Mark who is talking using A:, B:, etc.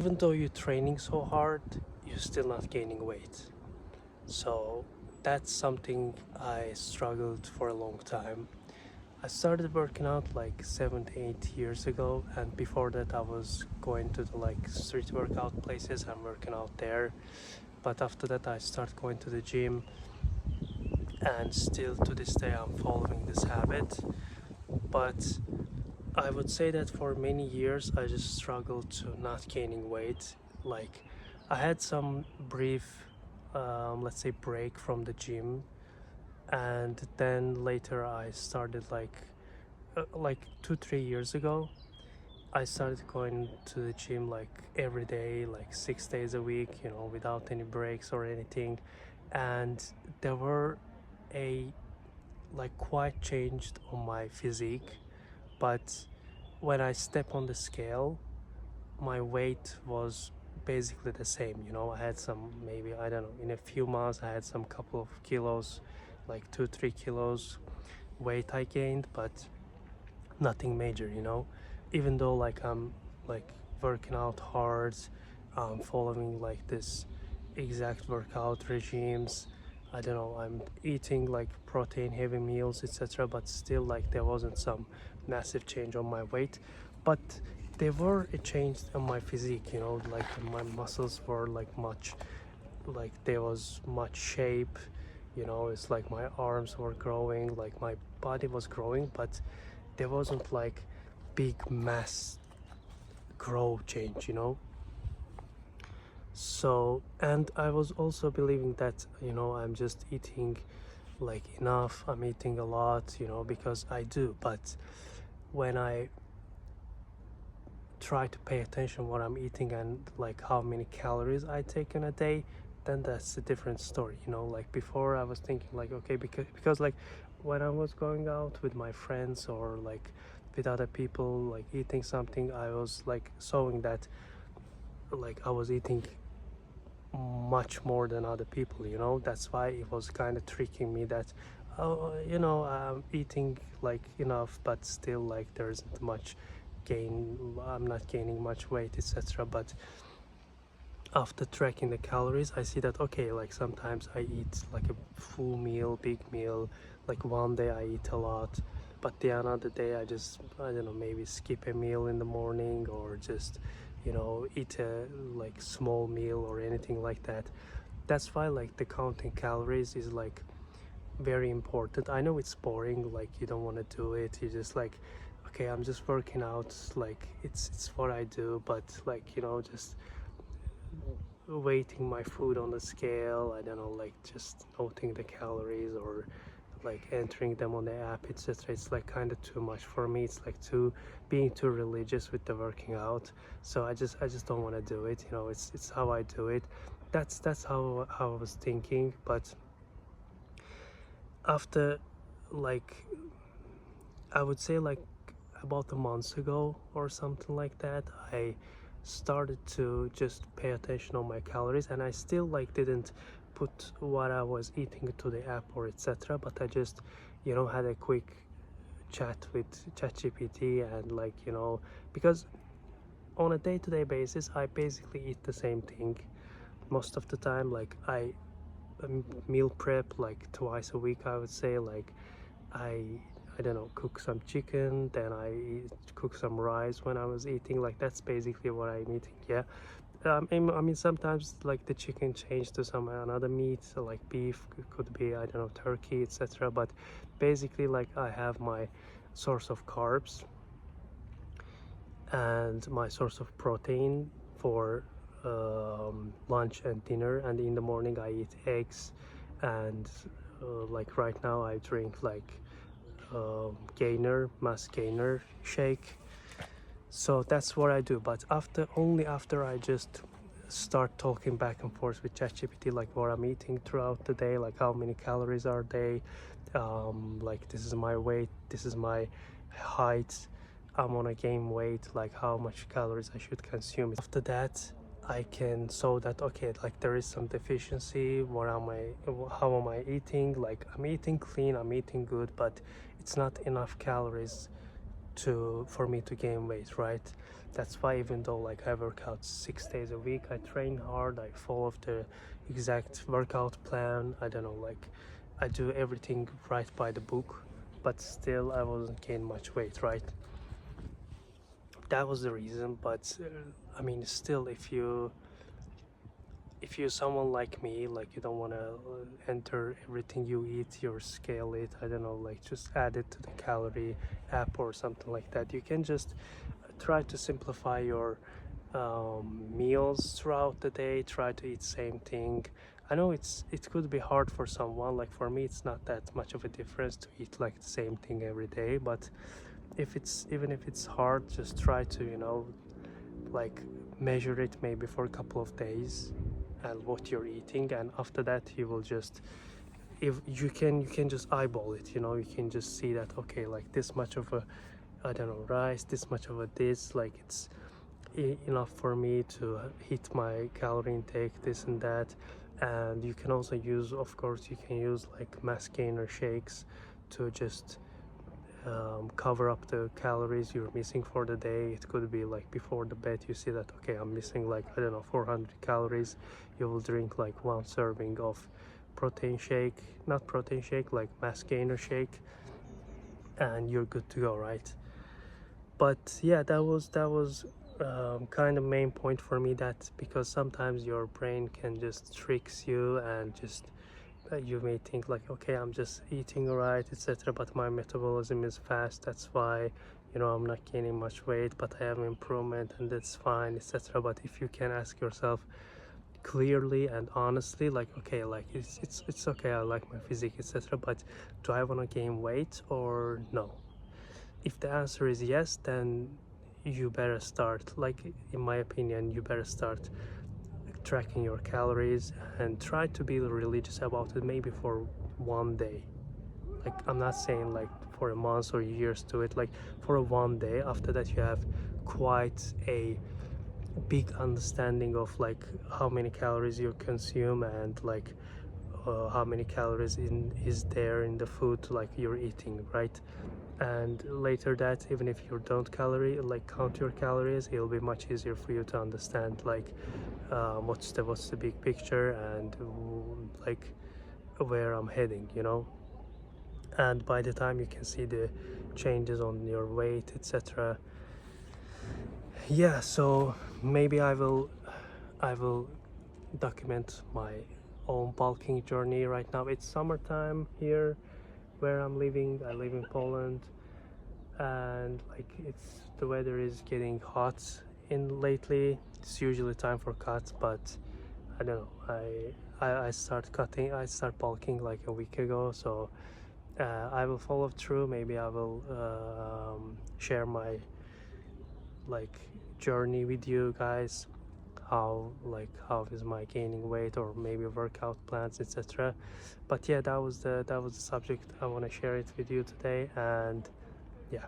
A: Even though you're training so hard, you're still not gaining weight. So that's something I struggled for a long time. I started working out like 7 to 8 years ago, and before that I was going to the like street workout places and working out there. But after that I started going to the gym, and still to this day I'm following this habit. But I would say that for many years I just struggled to not gaining weight. Like I had some brief, let's say, break from the gym, and then later I started like 2 3 years ago. I started going to the gym like every day, like 6 days a week, without any breaks or anything, and there were a like quite changed on my physique. But when I step on the scale, my weight was basically the same. I had some, maybe, I don't know, in a few months I had some couple of kilos, like 2 3 kilos weight I gained, but nothing major. Even though like I'm like working out hard, following like this exact workout regimes. I don't know, I'm eating like protein heavy meals, etc., but still like there wasn't some massive change on my weight. But there were a change on my physique, like my muscles were like much, like there was much shape. It's like my arms were growing, like my body was growing, but there wasn't like big mass grow change. So, and I was also believing that I'm just eating like enough, I'm eating a lot, because I do. But when I try to pay attention what I'm eating and like how many calories I take in a day, then that's a different story. Like before I was thinking like, okay, because like when I was going out with my friends or like with other people, like eating something, I was like showing that like I was eating much more than other people. That's why it was kind of tricking me that, oh, I'm eating like enough, but still like there isn't much gain, I'm not gaining much weight, etc. But after tracking the calories, I see that, okay, like sometimes I eat like a full meal, big meal, like one day I eat a lot, but the another day I don't know, maybe skip a meal in the morning, or just eat a like small meal or anything like that. That's why like the counting calories is like very important. I know it's boring, like you don't want to do it, you just like, okay, I'm just working out, like it's what I do. But like just weighting my food on the scale, I don't know, like just noting the calories or like entering them on the app, etc., it's like kind of too much for me. It's like too being too religious with the working out. So I just don't want to do it. It's how I do it. That's how I was thinking. But after, like, I would say like about a month ago or something like that, I started to just pay attention on my calories, and I still like didn't put what I was eating to the app or etc., but I just had a quick chat with ChatGPT, and like because on a day-to-day basis I basically eat the same thing most of the time. Like I meal prep like twice a week, I would say. Like I I don't know, cook some chicken, then cook some rice when I was eating. Like that's basically what I'm eating. Yeah. I mean, sometimes like the chicken changed to some another meat, so like beef, could be, I don't know, turkey, etc. But basically, like I have my source of carbs and my source of protein for lunch and dinner, and in the morning I eat eggs, and like right now I drink like mass gainer shake. So that's what I do. But only after I just start talking back and forth with ChatGPT, like what I'm eating throughout the day, like how many calories are they, like this is my weight, this is my height, I'm on a gain weight, like how much calories I should consume. After that I can show that, okay, like there is some deficiency, how am I eating, like I'm eating clean, I'm eating good, but it's not enough calories for me to gain weight, right? That's why even though like I work out 6 days a week, I train hard, I follow the exact workout plan, I don't know, like I do everything right by the book, but still I wasn't gaining much weight, right? That was the reason. But I mean, still, if you're someone like me, like you don't want to enter everything you eat, your scale it, I don't know, like just add it to the calorie app or something like that. You can just try to simplify your meals throughout the day. Try to eat same thing. I know it could be hard for someone. Like for me, it's not that much of a difference to eat like the same thing every day. But even if it's hard, just try to like measure it maybe for a couple of days and what you're eating, and after that you will just, if you can just eyeball it, you can just see that, okay, like this much of a, I don't know, rice, this much of a this, like it's enough for me to hit my calorie intake, this and that. And you can also use, of course, you can use like mass gainer shakes to just cover up the calories you're missing for the day. It could be like before the bed you see that, okay, I'm missing like, I don't know, 400 calories. You will drink like one serving of protein shake, not protein shake, like mass gainer shake, and you're good to go, right? But yeah, that was kind of main point for me, that because sometimes your brain can just tricks you and just you may think like, okay, I'm just eating right, etc., but my metabolism is fast, that's why I'm not gaining much weight, but I have improvement and that's fine, etc. But if you can ask yourself clearly and honestly, like, okay, like it's okay, I like my physique, etc., but do I want to gain weight or no? If the answer is yes, then you better start, like in my opinion, you better start tracking your calories and try to be religious about it, maybe for one day. Like I'm not saying like for a month or years to it, like for a one day. After that you have quite a big understanding of like how many calories you consume, and like how many calories is there in the food like you're eating, right? And later that, even if you don't count your calories, it'll be much easier for you to understand like what's the big picture, and like where I'm heading. And by the time you can see the changes on your weight, etc. Yeah, so maybe I will document my own bulking journey. Right now it's summertime here where I'm living. I live in Poland, and like the weather is getting hot in lately. It's usually time for cuts, but I don't know, I start bulking like a week ago. So I will follow through. Maybe I will share my like journey with you guys, how is my gaining weight, or maybe workout plans, etc. But yeah, that was the subject I want to share it with you today. And yeah,